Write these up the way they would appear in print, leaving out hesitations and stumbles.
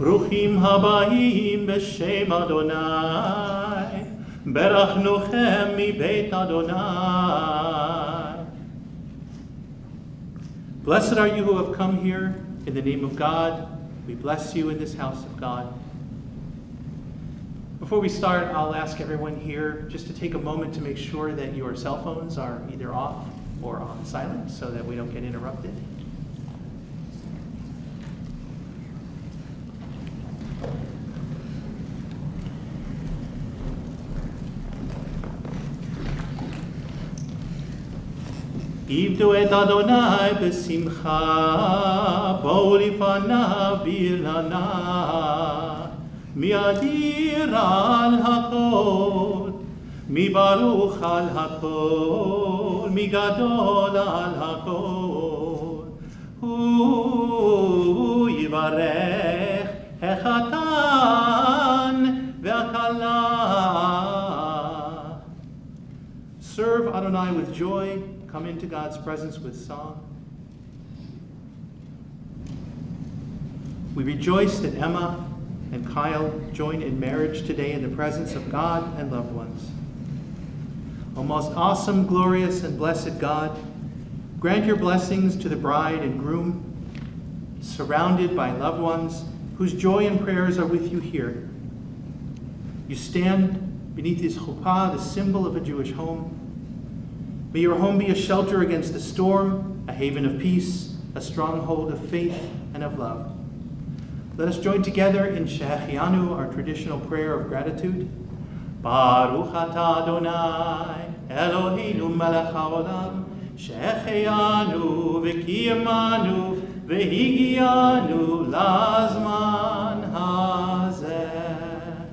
ברוכים הבאים בשם אדוני, ברכנוכם מבית Adonai. Blessed are you who have come here in the name of God. We bless you in this house of God. Before we start, I'll ask everyone here just to take a moment to make sure that your cell phones are either off or on silent so that we don't get interrupted. עבדו את אדוני בשמחה, בואו לפניו בעילנה, מי אדיר על הכל, מי ברוך על הכל, מי גדול על הכל. הוא יברך החתן והכלה. Serve Adonai with joy. Come into God's presence with song. We rejoice that Emma and Kyle join in marriage today in the presence of God and loved ones. O most awesome, glorious, and blessed God, grant your blessings to the bride and groom, surrounded by loved ones whose joy and prayers are with you here. You stand beneath this chuppah, the symbol of a Jewish home. May your home be a shelter against the storm, a haven of peace, a stronghold of faith and of love. Let us join together in Shehechianu, our traditional prayer of gratitude. Baruch atah Adonai, Eloheinu melech haolam, Shehechianu v'kiyamanu v'higianu lazman hazeh.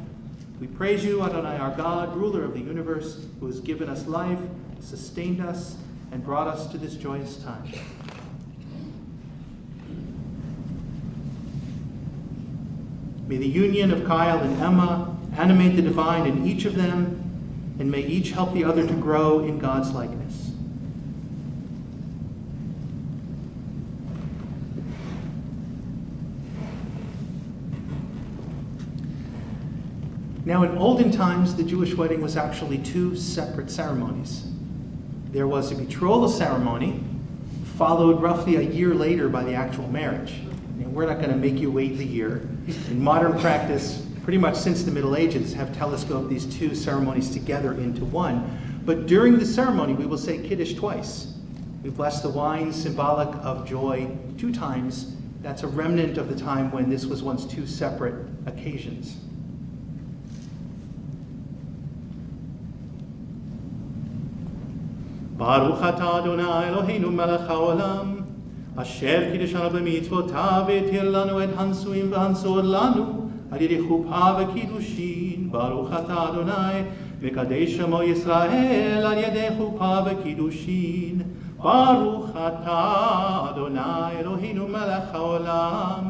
We praise you, Adonai, our God, ruler of the universe, who has given us life, sustained us, and brought us to this joyous time. May the union of Kyle and Emma animate the divine in each of them, and may each help the other to grow in God's likeness. Now, in olden times, the Jewish wedding was actually two separate ceremonies. There was a betrothal ceremony, followed roughly a year later by the actual marriage. And we're not going to make you wait the year. In modern practice, pretty much since the Middle Ages, have telescoped these two ceremonies together into one. But during the ceremony, we will say Kiddush twice. We bless the wine, symbolic of joy, 2 times. That's a remnant of the time when this was once 2 separate occasions. Baruch atah Adonai Eloheinu melech haolam, asher kiddeshanu b'mitzvotav v'etir lanu et hansuim v'hansor lanu al yedei chuppah v'kiddushin. Baruch atah Adonai v'kadesh shemo Yisrael al yedei chuppah v'kiddushin. Baruch atah Adonai Eloheinu melech haolam,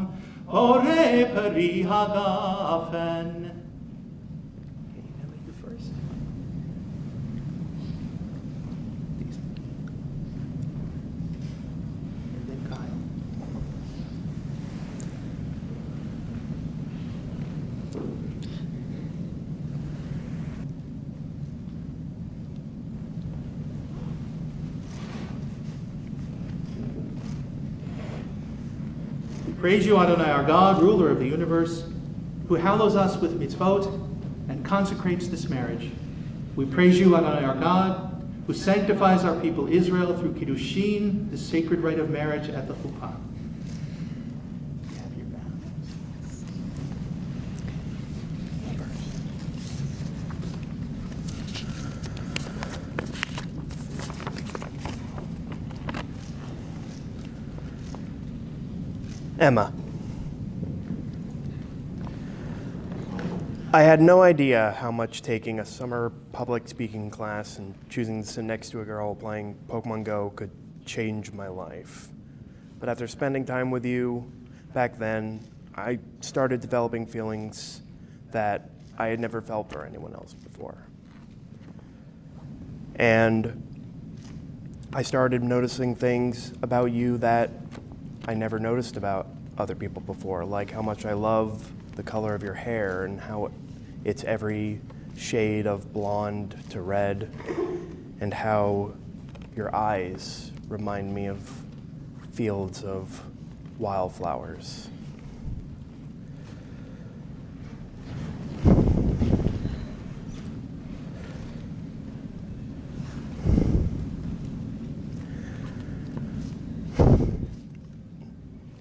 orei peri hagafen. Praise you, Adonai, our God, ruler of the universe, who hallows us with mitzvot and consecrates this marriage. We praise you, Adonai, our God, who sanctifies our people Israel through Kiddushin, the sacred rite of marriage at the chuppah. Emma. I had no idea how much taking a summer public speaking class and choosing to sit next to a girl playing Pokemon Go could change my life. But after spending time with you back then, I started developing feelings that I had never felt for anyone else before. And I started noticing things about you that I never noticed about other people before, like how much I love the color of your hair and how it's every shade of blonde to red, and how your eyes remind me of fields of wildflowers.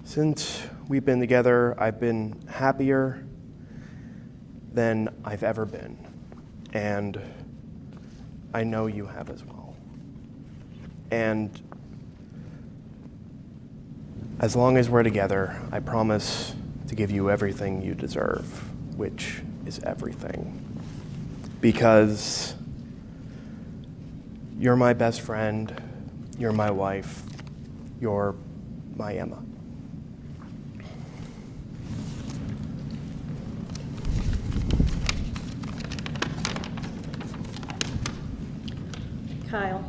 Since we've been together, I've been happier than I've ever been, and I know you have as well. And as long as we're together, I promise to give you everything you deserve, which is everything. Because you're my best friend, you're my wife, you're my Emma. Kyle,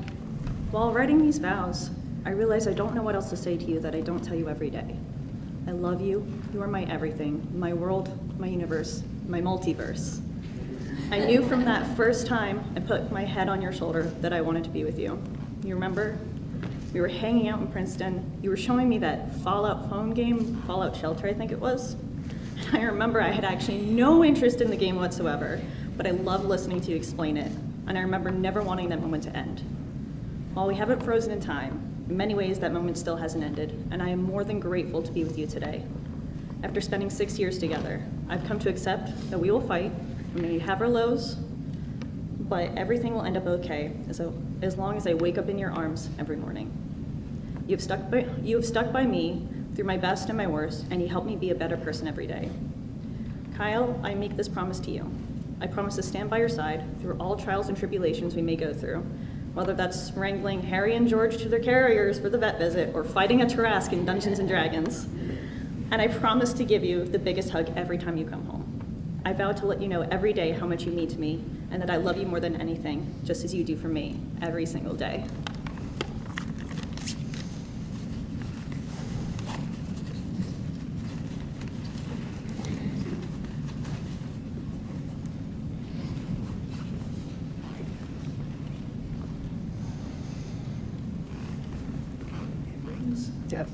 while writing these vows, I realize I don't know what else to say to you that I don't tell you every day. I love you. You are my everything, my world, my universe, my multiverse. I knew from that first time I put my head on your shoulder that I wanted to be with you. You remember? We were hanging out in Princeton. You were showing me that Fallout phone game, Fallout Shelter, I think it was. And I remember I had actually no interest in the game whatsoever, but I loved listening to you explain it. And I remember never wanting that moment to end. While we haven't frozen in time, in many ways that moment still hasn't ended, and I am more than grateful to be with you today. After spending 6 years together, I've come to accept that we will fight, we may have our lows, but everything will end up okay as long as I wake up in your arms every morning. You have stuck by me through my best and my worst, and you help me be a better person every day. Kyle, I make this promise to you. I promise to stand by your side through all trials and tribulations we may go through, whether that's wrangling Harry and George to their carriers for the vet visit or fighting a Tarrasque in Dungeons and Dragons. And I promise to give you the biggest hug every time you come home. I vow to let you know every day how much you mean to me and that I love you more than anything, just as you do for me every single day. Yes.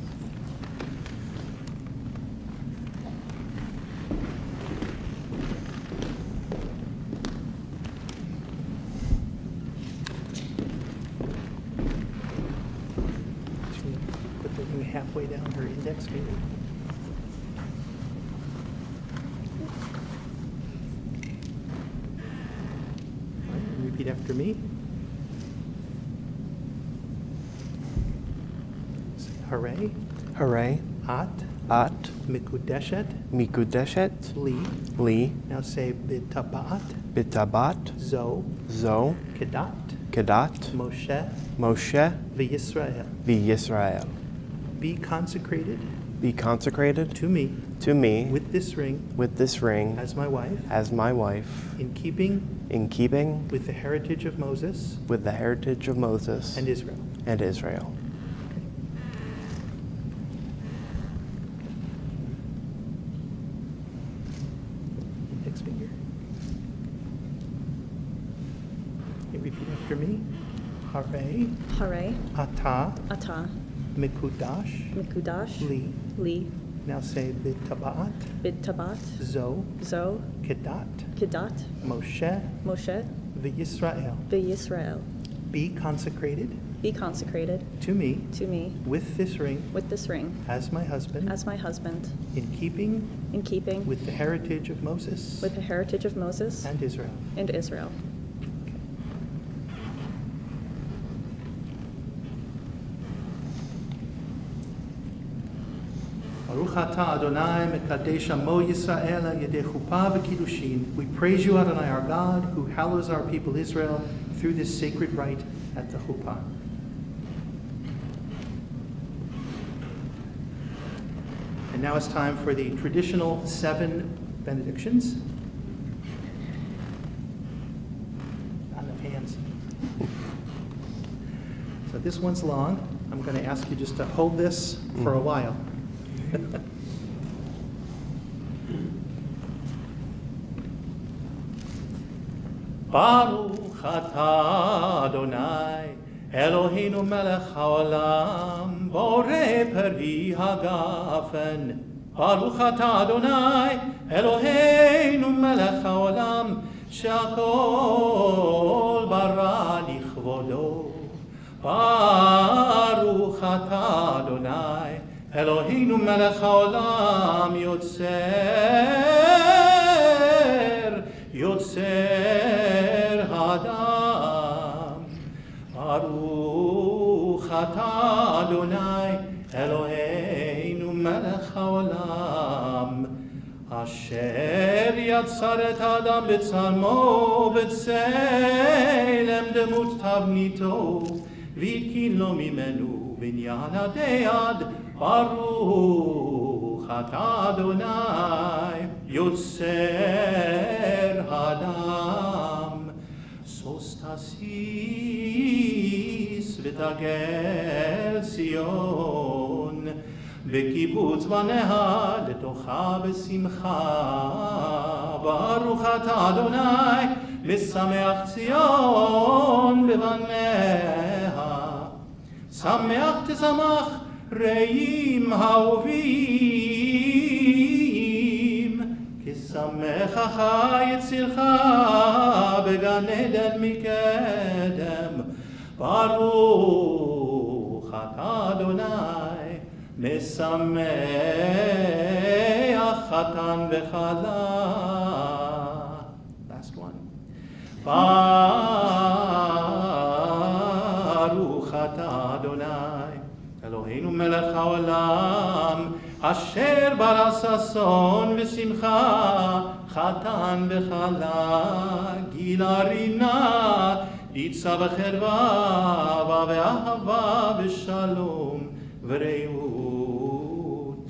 Put the ring halfway down her index finger. All right, and repeat after me. Hooray. Hooray. At. Mikudeshet. Mikudeshet. Li. Now say bitabat. Bitabat. Zo. Kedat. Kedat. Moshe. V'Yisrael. Be consecrated. Be consecrated. To me. With this ring. As my wife. In keeping. With the heritage of Moses. And Israel. Index finger. Okay, repeat after me. Hare. Ata. Mikudash. Li. Now say Bitabat. Zo. Kedat. Moshe. V'Yisrael. Be consecrated. To me. With this ring. As my husband. In keeping. With the heritage of Moses. And Israel. Baruch atah Adonai mekadesh amo Yisrael yedei chuppah v'kiddushin. We praise you, Adonai, our God, who hallows our people Israel through this sacred rite at the chuppah. And now it's time for the traditional 7 benedictions. Not enough hands. So this one's long. I'm going to ask you just to hold this for a while. Baruch atah Adonai, Eloheinu melech haolam, borei peri hagafen. Baruch atah Adonai, Eloheinu melech haolam, she'akol bara lichvodo. Baruch atah Adonai, Eloheinu melech haolam, Yotzer Hadam. Baruch atah Adonai, Eloheinu melech haolam, asher yatzar et Adam b'tzalmo b'tzelem demut tavnito, v'itkin lo mimenu binyan adei-ad. Baruch atah Adonai, Yotzer Hadam. Sostasis v'tagel Sion, v'kibutz baneha letocha b'simcha. Baruch atah Adonai, misameach Zion b'baneha. Sameach tizamach reim haovim, kisamechacha yitzilcha began eden mikedem. Baruch atah Adonai, mesameach chatan v'chala. Last one. Baruch atah Adonai, Eloheinu melech haolam, asher bara sason v'simcha, chatan v'chala, gila rina, itza v'cherva, v'ahava v'shalom v'reut.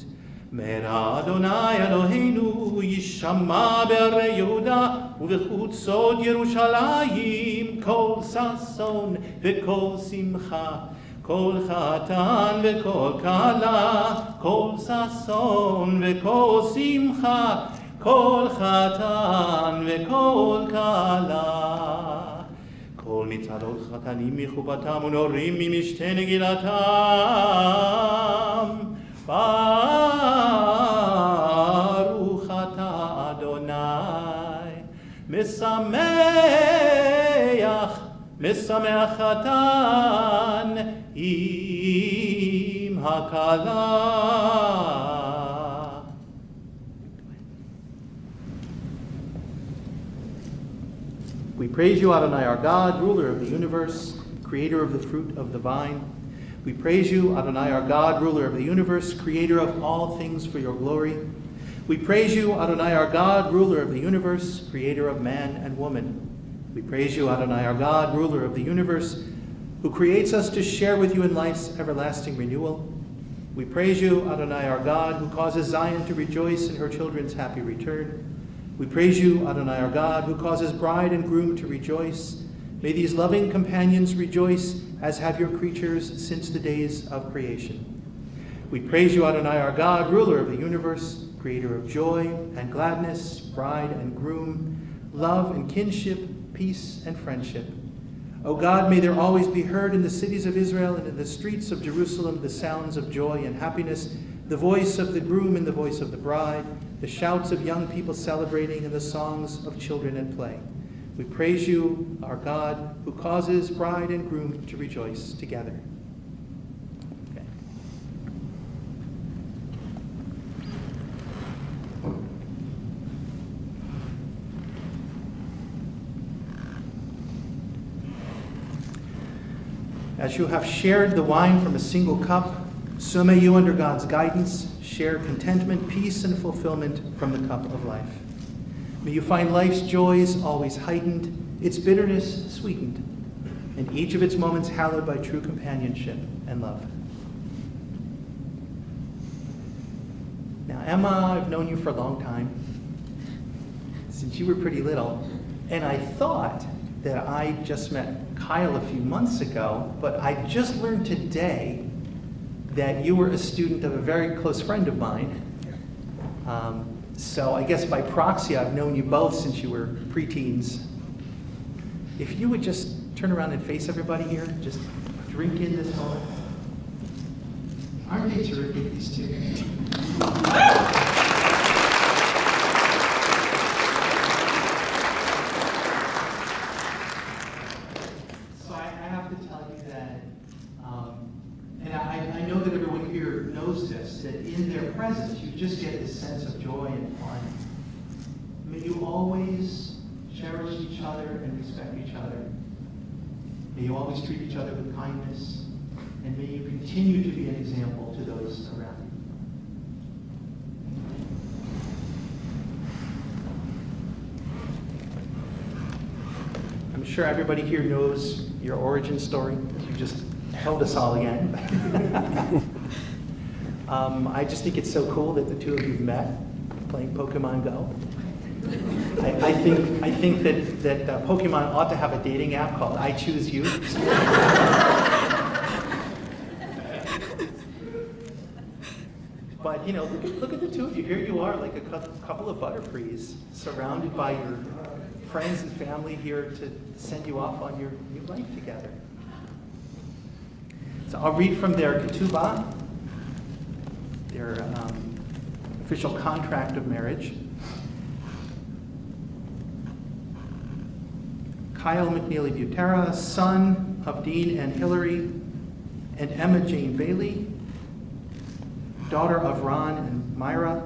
Mera Adonai Eloheinu yishama be'arei Yehuda u'v'chutzot Yerushalayim, kol sason v'kol simcha, kol chatan v'kol kala, kol sason v'kol simcha, kol chatan v'kol kala. Kol mitzadot chatanim michubatam unorim mimishte negilatam. Baruch atah Adonai, mesameach chatan im hakala. We praise you, Adonai, our God, ruler of the universe, creator of the fruit of the vine. We praise you, Adonai, our God, ruler of the universe, creator of all things for your glory. We praise you, Adonai, our God, ruler of the universe, creator of man and woman. We praise you, Adonai, our God, ruler of the universe, who creates us to share with you in life's everlasting renewal. We praise you, Adonai, our God, who causes Zion to rejoice in her children's happy return. We praise you, Adonai, our God, who causes bride and groom to rejoice. May these loving companions rejoice, as have your creatures since the days of creation. We praise you, Adonai, our God, ruler of the universe, creator of joy and gladness, bride and groom, love and kinship, peace and friendship. O God, may there always be heard in the cities of Israel and in the streets of Jerusalem the sounds of joy and happiness, the voice of the groom and the voice of the bride, the shouts of young people celebrating and the songs of children at play. We praise you, our God, who causes bride and groom to rejoice together. Okay. As you have shared the wine from a single cup, so may you, under God's guidance, share contentment, peace, and fulfillment from the cup of life. May you find life's joys always heightened, its bitterness sweetened, and each of its moments hallowed by true companionship and love. Now, Emma, I've known you for a long time, since you were pretty little, and I thought that I just met Kyle a few months ago, but I just learned today that you were a student of a very close friend of mine. So I guess by proxy, I've known you both since you were preteens. If you would just turn around and face everybody here, just drink in this moment. Aren't they terrific, these two? So I have to tell you that, and I know that everyone here knows this, that in their presence you just get this sense of joy and fun. May you always cherish each other and respect each other. May you always treat each other with kindness, and may you continue to be an example to those around you. I'm sure everybody here knows your origin story. You just told us all again. I just think it's so cool that the two of you met playing Pokemon Go. I think that Pokemon ought to have a dating app called I Choose You. But, you know, look at the two of you. Here you are, like a couple of Butterfrees, surrounded by your friends and family here to send you off on your new life together. So I'll read from their ketubah, their official contract of marriage. Kyle McNeely Butera, son of Dean and Hillary and Emma Jane Bailey, daughter of Ron and Myra,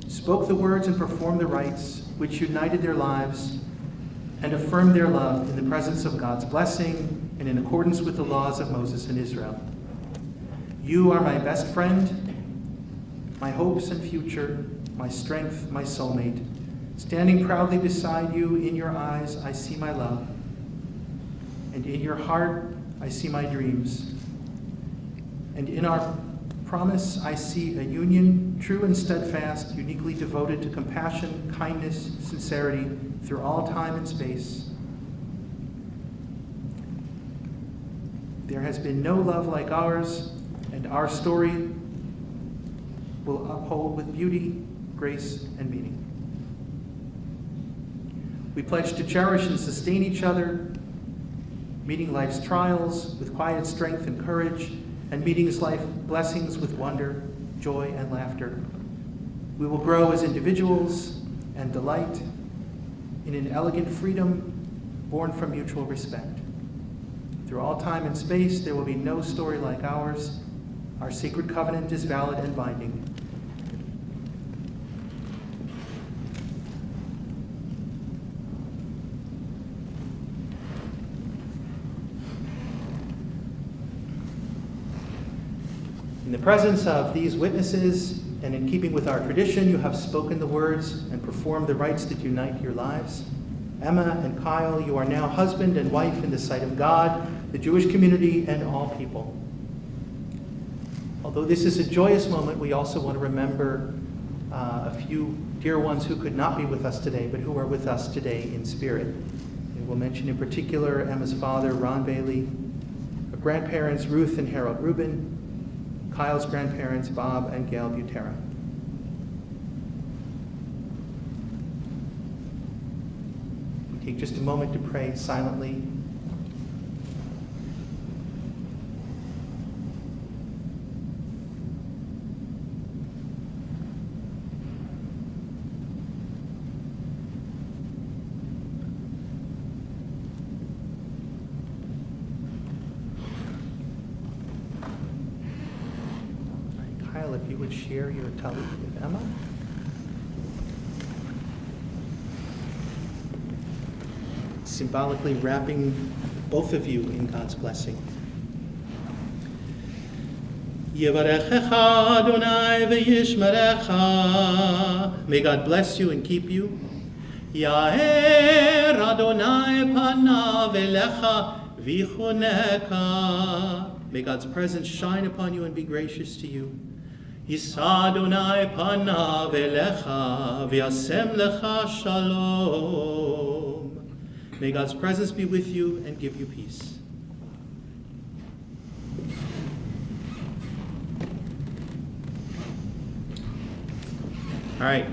spoke the words and performed the rites which united their lives and affirmed their love in the presence of God's blessing and in accordance with the laws of Moses and Israel. You are my best friend, my hopes and future, my strength, my soulmate. Standing proudly beside you, in your eyes I see my love, and in your heart I see my dreams. And in our promise I see a union, true and steadfast, uniquely devoted to compassion, kindness, sincerity, through all time and space. There has been no love like ours, and our story will uphold with beauty, grace, and meaning. We pledge to cherish and sustain each other, meeting life's trials with quiet strength and courage, and meeting life's blessings with wonder, joy, and laughter. We will grow as individuals and delight in an elegant freedom born from mutual respect. Through all time and space, there will be no story like ours. Our sacred covenant is valid and binding. In the presence of these witnesses, and in keeping with our tradition, you have spoken the words and performed the rites that unite your lives. Emma and Kyle, you are now husband and wife in the sight of God, the Jewish community, and all people. Although this is a joyous moment, we also want to remember a few dear ones who could not be with us today, but who are with us today in spirit. And we'll mention in particular Emma's father, Ron Bailey, her grandparents, Ruth and Harold Rubin, Kyle's grandparents, Bob and Gail Butera. We take just a moment to pray silently. Kyle, if you would share your talit with Emma. Symbolically wrapping both of you in God's blessing. Yevarechecha Adonai v'yishmerecha. May God bless you and keep you. Yaher Adonai panav elecha v'chuneka. May God's presence shine upon you and be gracious to you. Yisa Adonai panav elecha v'yasem lecha shalom. May God's presence be with you and give you peace. All right.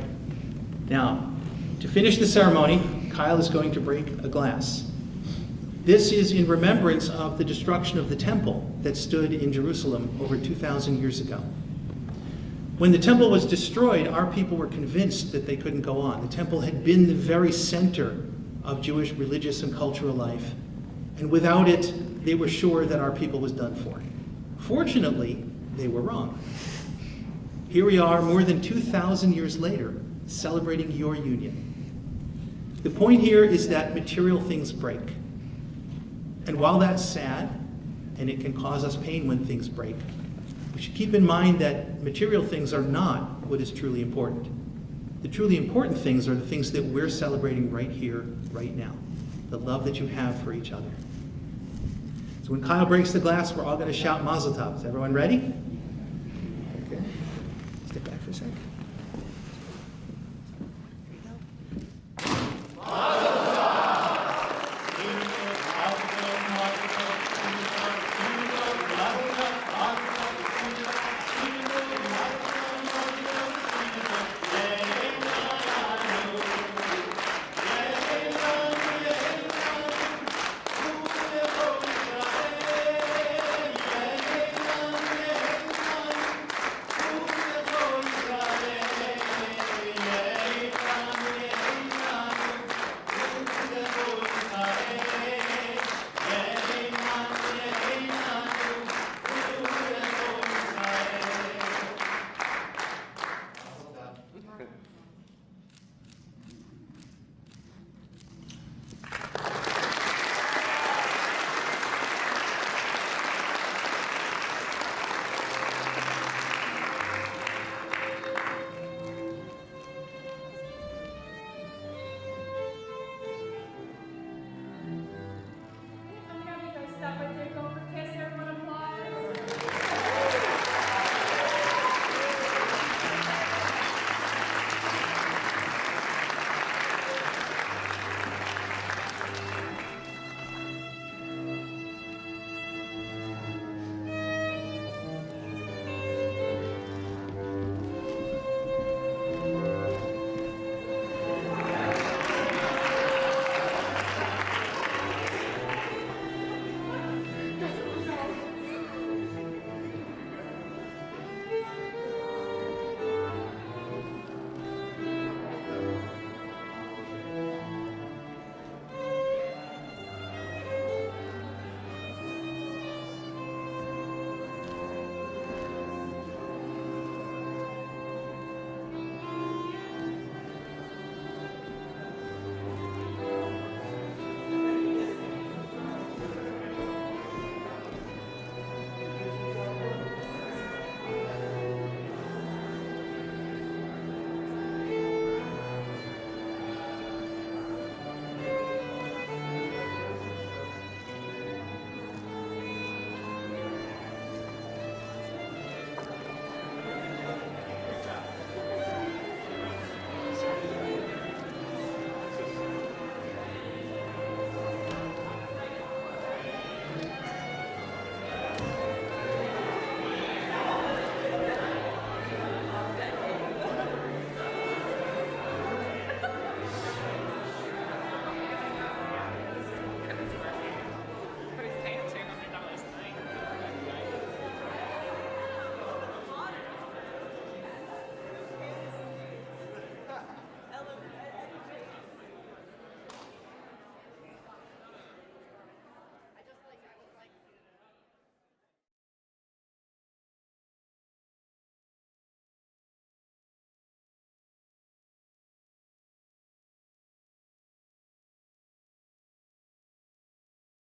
Now, to finish the ceremony, Kyle is going to break a glass. This is in remembrance of the destruction of the temple that stood in Jerusalem over 2,000 years ago. When the temple was destroyed, our people were convinced that they couldn't go on. The temple had been the very center of Jewish religious and cultural life, and without it, they were sure that our people was done for. Fortunately, they were wrong. Here we are, more than 2,000 years later, celebrating your union. The point here is that material things break. And while that's sad, and it can cause us pain when things break, we should keep in mind that material things are not what is truly important. The truly important things are the things that we're celebrating right here, right now. The love that you have for each other. So when Kyle breaks the glass, we're all going to shout Mazel Tov. Is everyone ready?